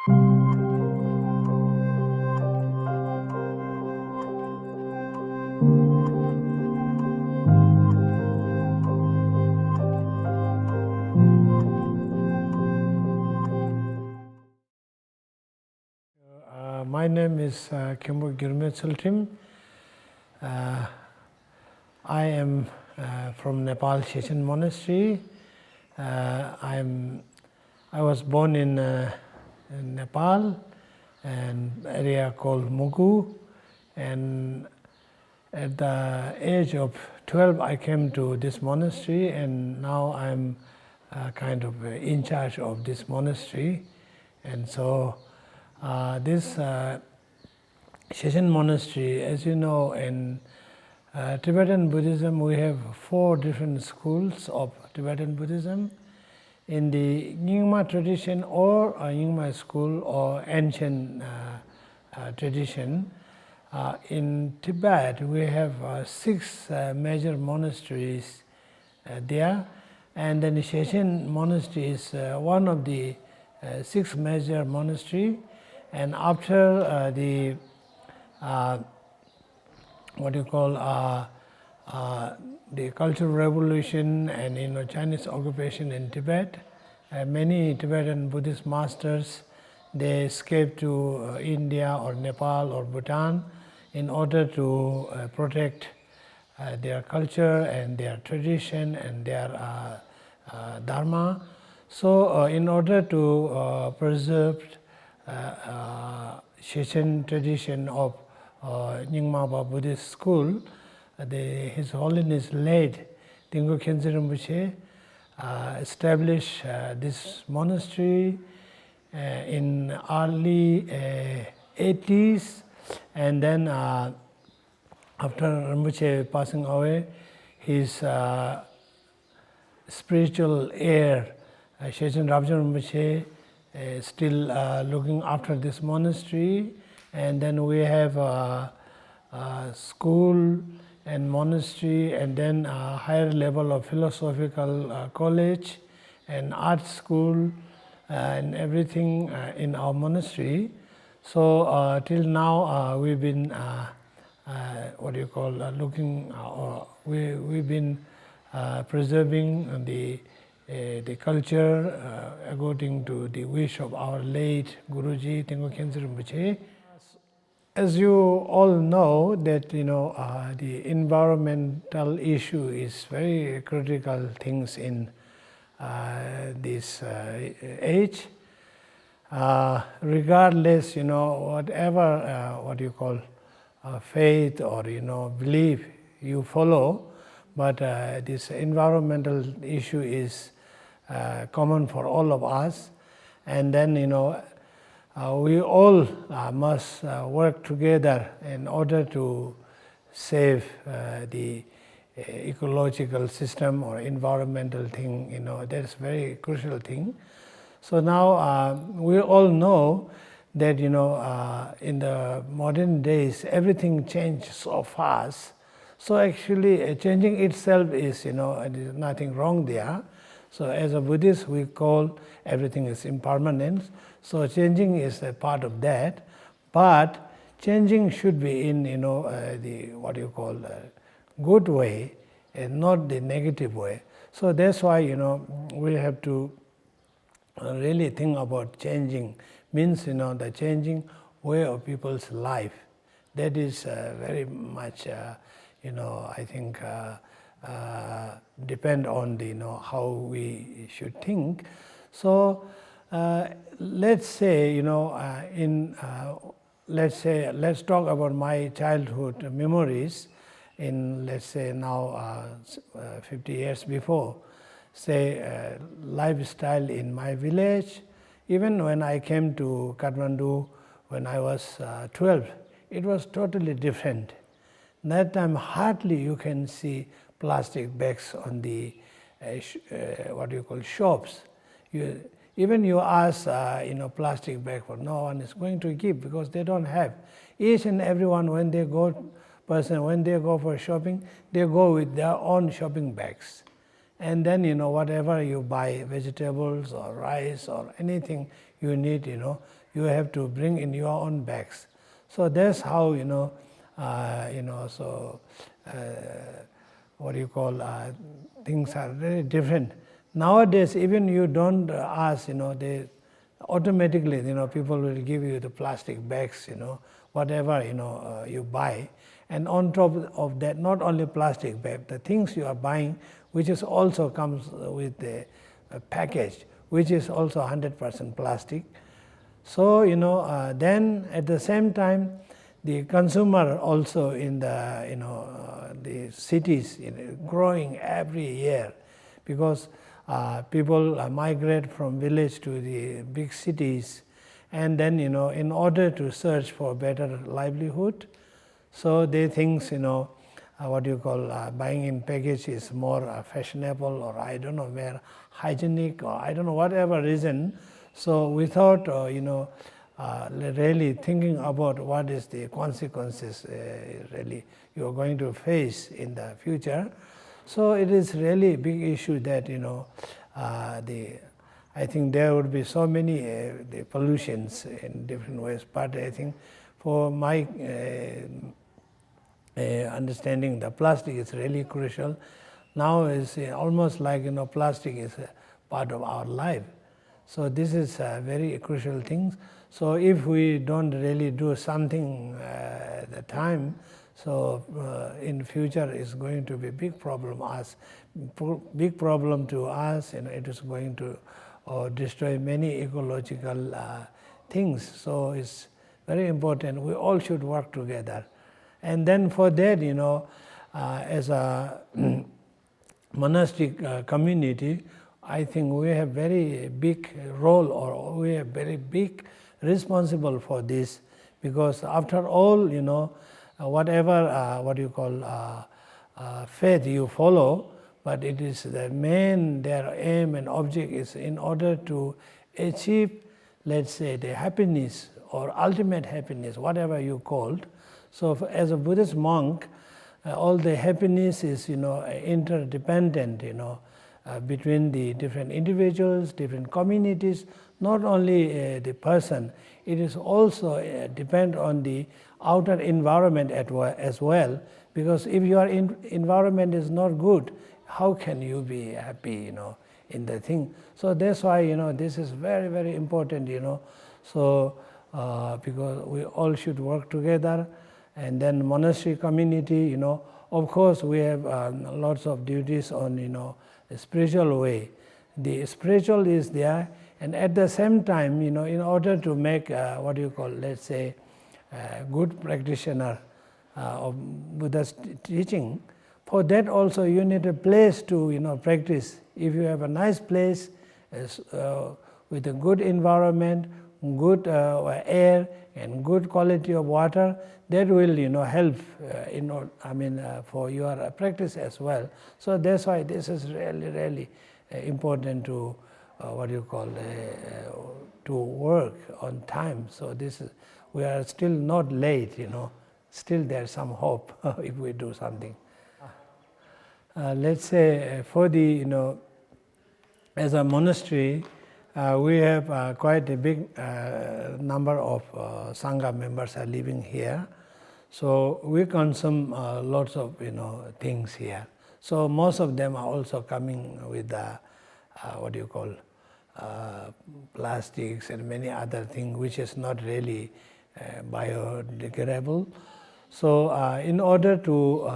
My name is Khenpo Gyurme Tsultrim. I am from Nepal, Shechen Monastery. I was born in Nepal, an area called Mugu, and at the age of 12 I came to this monastery, and now I'm kind of in charge of this monastery. And so this Shechen Monastery, as you know, in Tibetan Buddhism we have 4 different schools of Tibetan Buddhism. In the Nyingma tradition or Nyingma school or ancient tradition, in Tibet we have 6 major monasteries there, and then the Shechen Monastery is one of the 6 major monastery. And after the what you call the Cultural Revolution and Chinese occupation in Tibet, many Tibetan Buddhist masters, they escaped to India or Nepal or Bhutan in order to protect their culture and their tradition and their dharma. So in order to preserve Shechen tradition of Nyingma Buddhist school, His Holiness late Dingo Khyentse Rinpoche established this monastery in early 80s, and then after Rinpoche passing away, his spiritual heir Shechen Rinpoche still looking after this monastery. And then we have school and monastery, and then a higher level of philosophical college and art school and everything in our monastery. So till now we've been we've been preserving the culture according to the wish of our late Guruji Dingo Khyentse Rinpoche. As you all know that the environmental issue is very critical things in this age. Regardless, whatever faith or belief you follow, but this environmental issue is common for all of us, and then we all must work together in order to save the ecological system or environmental thing. That's very crucial thing. So now we all know that in the modern days everything changes so fast. So actually changing itself is there's nothing wrong there. So as a Buddhist we call everything is impermanent. So changing is a part of that, but changing should be in the good way and not the negative way. So that's why we have to really think about changing. Means the changing way of people's life. That is very much I think depend on the how we should think. So let's say let's talk about my childhood memories in, let's say now 50 years before. Say lifestyle in my village. Even when I came to Kathmandu when I was 12, it was totally different. That time hardly you can see plastic bags on the shops. Even you ask plastic bag, for no one is going to give because they don't have. Each and everyone when they go for shopping, they go with their own shopping bags. and then whatever you buy, vegetables or rice or anything you need, you have to bring in your own bags. So that's how things are very different. Nowadays, even you don't ask, they automatically, people will give you the plastic bags, whatever you buy. And on top of that, not only plastic bag, the things you are buying, which is also comes with a package, which is also 100% plastic. So then at the same time, the consumer also in the the cities growing every year, because people migrate from village to the big cities, and then in order to search for better livelihood, so they think buying in package is more fashionable, or I don't know, more hygienic, or I don't know, whatever reason. So without really thinking about what is the consequences really you are going to face in the future. So it is really a big issue that I think there would be so many the pollutions in different ways. But I think for my understanding, the plastic is really crucial. Now it's almost like plastic is a part of our life. So this is a very crucial thing. So if we don't really do something at the time, so in future it's going to be a big problem to us, it is going to destroy many ecological things. So it's very important. We all should work together. And then for that, as a monastic community, I think we have very big role, or we are very big responsible for this, because after all, whatever faith you follow, but it is their aim and object is in order to achieve, let's say, the happiness or ultimate happiness, whatever you called. So as a Buddhist monk, all the happiness is interdependent, between the different individuals, different communities, not only the person, it is also depend on the outer environment as well, because if your environment is not good, how can you be happy, in the thing? So that's why, this is very, very important, so because we all should work together. And then monastery community, of course we have lots of duties on, the spiritual way. The spiritual is there, and at the same time, in order to make let's say, good practitioner of Buddha's teaching, for that also you need a place to practice. If you have a nice place with a good environment, good air, and good quality of water, that will help for your practice as well. So that's why this is really, really important to to work on time. So this is, we are still not late, still there's some hope if we do something. Let's say for the as a monastery, we have quite a big number of Sangha members are living here. So we consume lots of things here. So most of them are also coming with plastics and many other things which is not really biodegradable. So in order to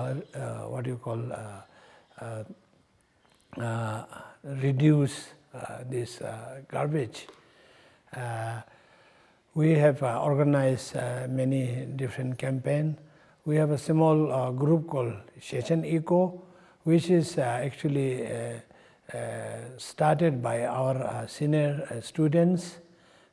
reduce this garbage, we have organized many different campaigns. We have a small group called Shechen Eco, which is actually started by our senior students,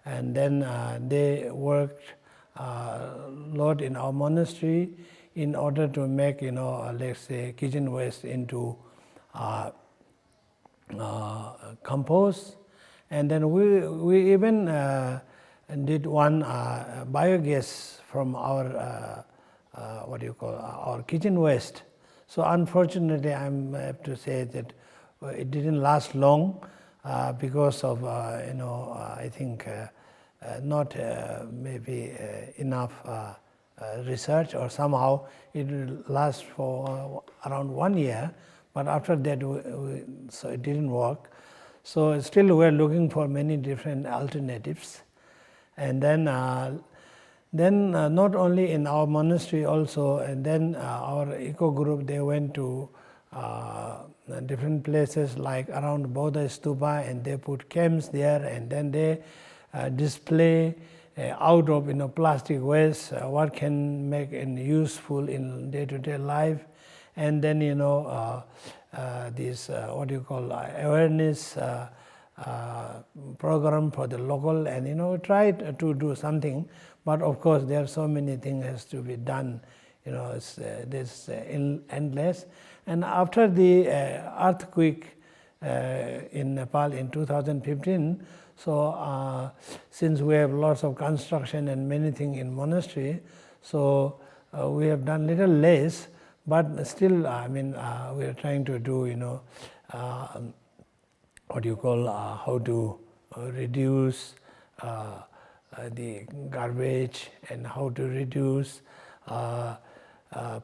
and then they worked a lot in our monastery in order to make let's say kitchen waste into compost. And then we even did one biogas from our our kitchen waste. So unfortunately, I have to say that it didn't last long because of, I think not maybe enough research, or somehow it will last for around 1 year, but after that so it didn't work. So still we're looking for many different alternatives. And then not only in our monastery also, and then our eco group, they went to different places like around Bodha Stupa, and they put camps there, and then they display out of plastic waste what can make it useful in day-to-day life, and then this what you call awareness program for the local, and try to do something. But of course there are so many things has to be done, it's this endless. And after the earthquake in Nepal in 2015, so since we have lots of construction and many things in monastery, so we have done little less, but still, we are trying to do, what you call how to reduce the garbage, and how to reduce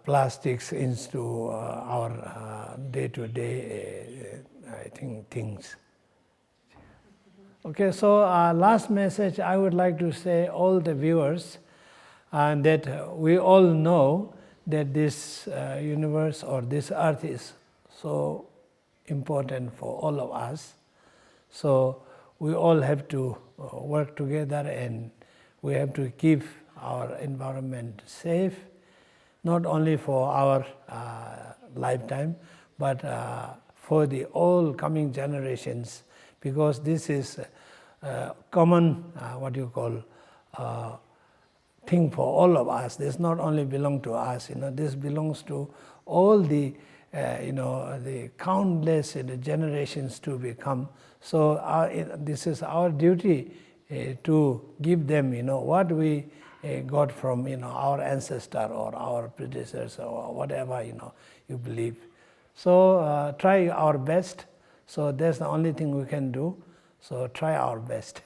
plastics into our day-to-day, I think, things. Okay, so last message I would like to say all the viewers that we all know that this universe or this earth is so important for all of us. So we all have to work together, and we have to keep our environment safe, not only for our lifetime, but for the all coming generations, because this is common, what you call, thing for all of us. This not only belong to us, this belongs to all the, the countless generations to become. So this is our duty to give them, what we got from, our ancestor or our predecessors or whatever, you believe. So try our best. So that's the only thing we can do. So try our best.